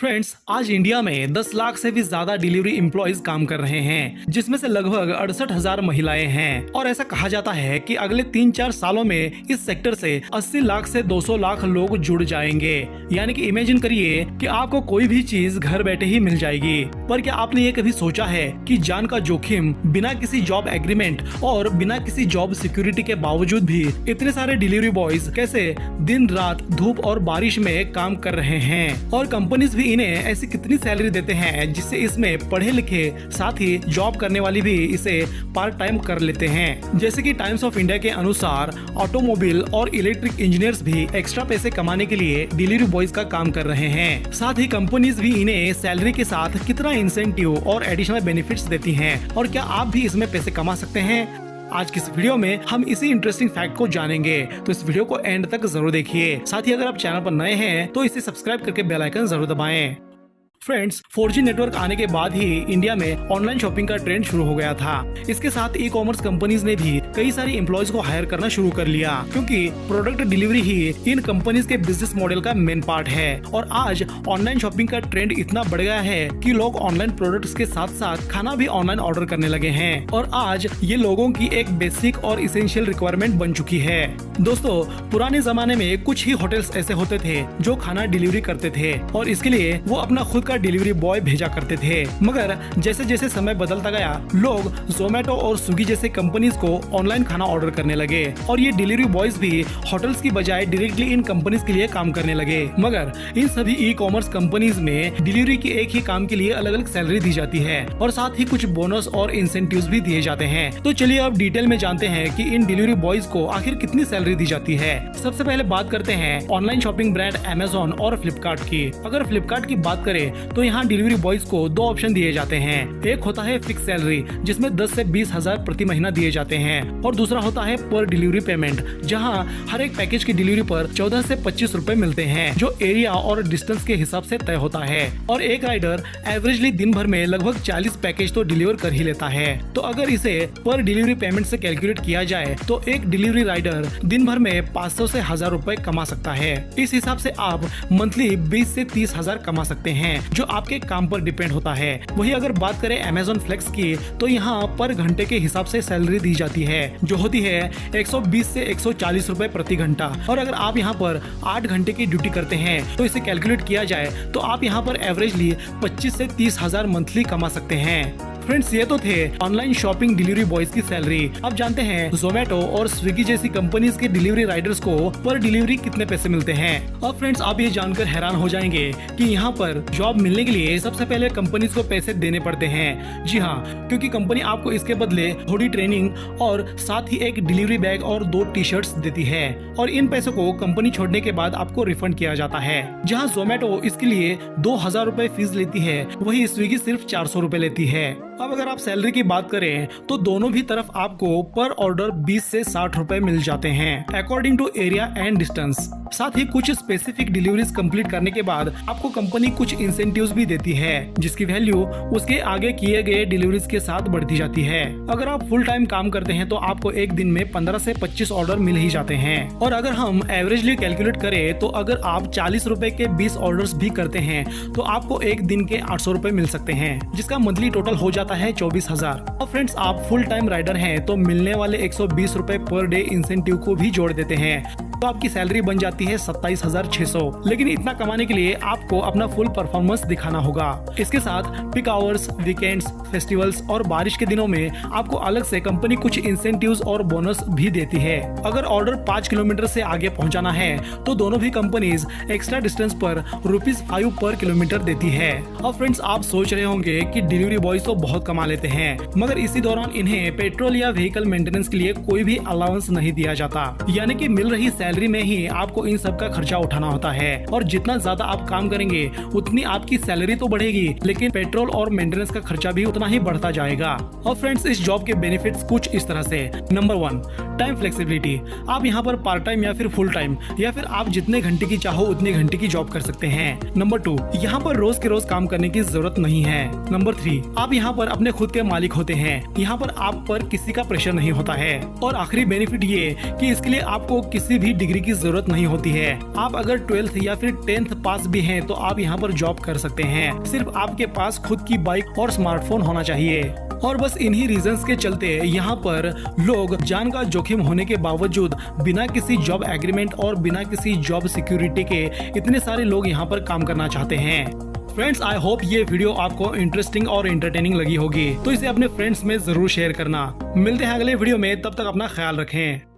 Friends, आज India में 10 लाख से भी ज्यादा डिलीवरी एम्प्लॉइज काम कर रहे हैं, जिसमें से लगभग 68,000 महिलाएं हैं। और ऐसा कहा जाता है कि अगले 3-4 सालों में इस सेक्टर से 80 लाख से 200 लाख लोग जुड़ जाएंगे। यानी कि इमेजिन करिए कि आपको कोई भी चीज घर बैठे ही मिल जाएगी। पर क्या आपने ये कभी सोचा है कि जान का जोखिम, बिना किसी जॉब एग्रीमेंट और बिना किसी जॉब सिक्योरिटी के बावजूद भी इतने सारे डिलीवरी बॉयज कैसे दिन रात धूप और बारिश में काम कर रहे हैं, और कंपनीज भी इन्हें ऐसी कितनी सैलरी देते हैं जिससे इसमें पढ़े लिखे साथ ही जॉब करने वाली भी इसे पार्ट टाइम कर लेते हैं। जैसे कि टाइम्स ऑफ इंडिया के अनुसार ऑटोमोबाइल और इलेक्ट्रिक इंजीनियर्स भी एक्स्ट्रा पैसे कमाने के लिए डिलीवरी बॉयज का काम कर रहे हैं। साथ ही कंपनीज भी इन्हें सैलरी के साथ कितना इंसेंटिव और एडिशनल बेनिफिट्स देती हैं। और क्या आप भी इसमें पैसे कमा सकते हैं? आज की इस वीडियो में हम इसी इंटरेस्टिंग फैक्ट को जानेंगे, तो इस वीडियो को एंड तक जरूर देखिए। साथ ही अगर आप चैनल पर नए हैं तो इसे सब्सक्राइब करके बेल आइकन जरूर दबाएं। फ्रेंड्स, 4G नेटवर्क आने के बाद ही इंडिया में ऑनलाइन शॉपिंग का ट्रेंड शुरू हो गया था। इसके साथ ई कॉमर्स कंपनीज ने भी कई सारी एम्प्लॉयज को हायर करना शुरू कर लिया, क्योंकि प्रोडक्ट डिलीवरी ही इन कंपनीज के बिजनेस मॉडल का मेन पार्ट है। और आज ऑनलाइन शॉपिंग का ट्रेंड इतना बढ़ गया है कि लोग ऑनलाइन प्रोडक्ट्स के साथ साथ खाना भी ऑनलाइन ऑर्डर करने लगे हैं। और आज ये लोगों की एक बेसिक और इसेंशियल रिक्वायरमेंट बन चुकी है। दोस्तों, पुराने जमाने में कुछ ही होटल्स ऐसे होते थे जो खाना डिलीवरी करते थे, और इसके लिए वो अपना खुद का डिलीवरी बॉय भेजा करते थे। मगर जैसे जैसे समय बदलता गया, लोग जोमेटो और स्विगी जैसे कंपनीज को ऑनलाइन खाना ऑर्डर करने लगे, और ये डिलीवरी बॉयज भी होटल्स की बजाय डायरेक्टली इन कंपनीज के लिए काम करने लगे। मगर इन सभी ई कॉमर्स कंपनीज में डिलीवरी के एक ही काम के लिए अलग अलग सैलरी दी जाती है, और साथ ही कुछ बोनस और इंसेंटिव्स भी दिए जाते हैं। तो चलिए अब डिटेल में जानते हैं कि इन डिलीवरी बॉयज को आखिर कितनी सैलरी दी जाती है। सबसे पहले बात करते हैं ऑनलाइन शॉपिंग ब्रांड अमेज़न और फ्लिपकार्ट की। अगर फ्लिपकार्ट की बात करें तो यहाँ डिलीवरी बॉयज को 2 ऑप्शन दिए जाते हैं। एक होता है फिक्स सैलरी, जिसमें 10 से 20 हजार प्रति महीना दिए जाते हैं, और दूसरा होता है पर डिलीवरी पेमेंट, जहाँ हर एक पैकेज की डिलीवरी पर 14 से 25 रुपए मिलते हैं, जो एरिया और डिस्टेंस के हिसाब से तय होता है। और एक राइडर एवरेजली दिन भर में लगभग 40 पैकेज तो डिलीवर कर ही लेता है। तो अगर इसे पर डिलीवरी पेमेंट से कैलकुलेट किया जाए तो एक डिलीवरी राइडर दिन भर में 500 से 1000 रुपए कमा सकता है। इस हिसाब से आप मंथली 20 से 30 हजार कमा सकते हैं, जो आपके काम पर डिपेंड होता है। वही अगर बात करें अमेज़न फ्लेक्स की, तो यहाँ पर घंटे के हिसाब से सैलरी दी जाती है, जो होती है 120 से 140 रुपए प्रति घंटा। और अगर आप यहाँ पर 8 घंटे की ड्यूटी करते हैं तो इसे कैलकुलेट किया जाए तो आप यहाँ पर एवरेजली 25 से 30 हजार मंथली कमा सकते हैं। फ्रेंड्स, ये तो थे ऑनलाइन शॉपिंग डिलीवरी बॉयज की सैलरी। अब जानते हैं जोमेटो और स्विगी जैसी कंपनीज के डिलीवरी राइडर्स को पर डिलीवरी कितने पैसे मिलते हैं। अब फ्रेंड्स, आप ये जानकर हैरान हो जाएंगे कि यहाँ पर जॉब मिलने के लिए सबसे पहले कंपनीज को पैसे देने पड़ते हैं। जी हाँ, क्योंकि कंपनी आपको इसके बदले थोड़ी ट्रेनिंग और साथ ही एक डिलीवरी बैग और 2 टी-शर्ट्स देती है, और इन पैसों को कंपनी छोड़ने के बाद आपको रिफंड किया जाता है। जहाँ जोमेटो इसके लिए 2000 रुपए फीस लेती है, वही स्विगी सिर्फ 400 रुपए लेती है। अब अगर आप सैलरी की बात करें तो दोनों भी तरफ आपको पर ऑर्डर 20 से 60 रुपए मिल जाते हैं, according to area and distance. साथ ही कुछ स्पेसिफिक डिलीवरीज कंप्लीट करने के बाद आपको कंपनी कुछ इंसेंटिव्स भी देती है, जिसकी वैल्यू उसके आगे किए गए डिलीवरीज के साथ बढ़ती जाती है। अगर आप फुल टाइम काम करते हैं तो आपको एक दिन में 15 से 25 ऑर्डर मिल ही जाते हैं। और अगर हम एवरेजली कैलकुलेट करें तो अगर आप 40 रुपए के 20 ऑर्डर्स भी करते हैं तो आपको एक दिन के 800 रुपए मिल सकते हैं, जिसका मंथली टोटल हो जाता है 24,000। और फ्रेंड्स, आप फुल टाइम राइडर हैं तो मिलने वाले 120 रुपए पर डे इंसेंटिव को भी जोड़ देते हैं, तो आपकी सैलरी बन जाती है 27,600। लेकिन इतना कमाने के लिए आपको अपना फुल परफॉर्मेंस दिखाना होगा। इसके साथ पिक आवर्स, वीकेंड्स, फेस्टिवल्स और बारिश के दिनों में आपको अलग से कंपनी कुछ इंसेंटिव्स और बोनस भी देती है। अगर ऑर्डर 5 किलोमीटर से आगे पहुंचाना है तो दोनों भी कंपनीज एक्स्ट्रा डिस्टेंस पर ₹5 पर किलोमीटर देती है। और फ्रेंड्स, आप सोच रहे होंगे कि डिलीवरी बॉयज तो बहुत कमा लेते हैं, मगर इसी दौरान इन्हें पेट्रोल या व्हीकल मेंटेनेंस के लिए कोई भी अलाउंस नहीं दिया जाता। यानी कि मिल रही सैलरी में ही आपको इन सब का खर्चा उठाना होता है, और जितना ज्यादा आप काम करेंगे उतनी आपकी सैलरी तो बढ़ेगी, लेकिन पेट्रोल और मेंटेनेंस का खर्चा भी उतना ही बढ़ता जाएगा। और फ्रेंड्स, इस जॉब के बेनिफिट्स कुछ इस तरह से। Number 1, time flexibility. आप यहाँ पर पार्ट टाइम या फिर फुल टाइम या फिर आप जितने घंटे की चाहो उतने घंटे की जॉब कर सकते हैं। नंबर 2, यहाँ पर रोज के रोज काम करने की जरूरत नहीं है। नंबर 3, आप यहाँ पर अपने खुद के मालिक होते हैं, यहाँ पर आप पर किसी का प्रेशर नहीं होता है। और आखिरी बेनिफिट ये कि इसके लिए आपको किसी भी डिग्री की जरूरत नहीं होती है। आप अगर 12th या फिर 10th पास भी हैं तो आप यहाँ पर जॉब कर सकते हैं। सिर्फ आपके पास खुद की बाइक और स्मार्टफोन होना चाहिए। और बस इन्हीं रीजंस के चलते यहाँ पर लोग जान का जोखिम होने के बावजूद बिना किसी जॉब एग्रीमेंट और बिना किसी जॉब सिक्योरिटी के इतने सारे लोग यहाँ पर काम करना चाहते हैं। फ्रेंड्स, आई होप ये वीडियो आपको इंटरेस्टिंग और एंटरटेनिंग लगी होगी, तो इसे अपने फ्रेंड्स में जरूर शेयर करना। मिलते हैं अगले वीडियो में, तब तक अपना ख्याल रखें।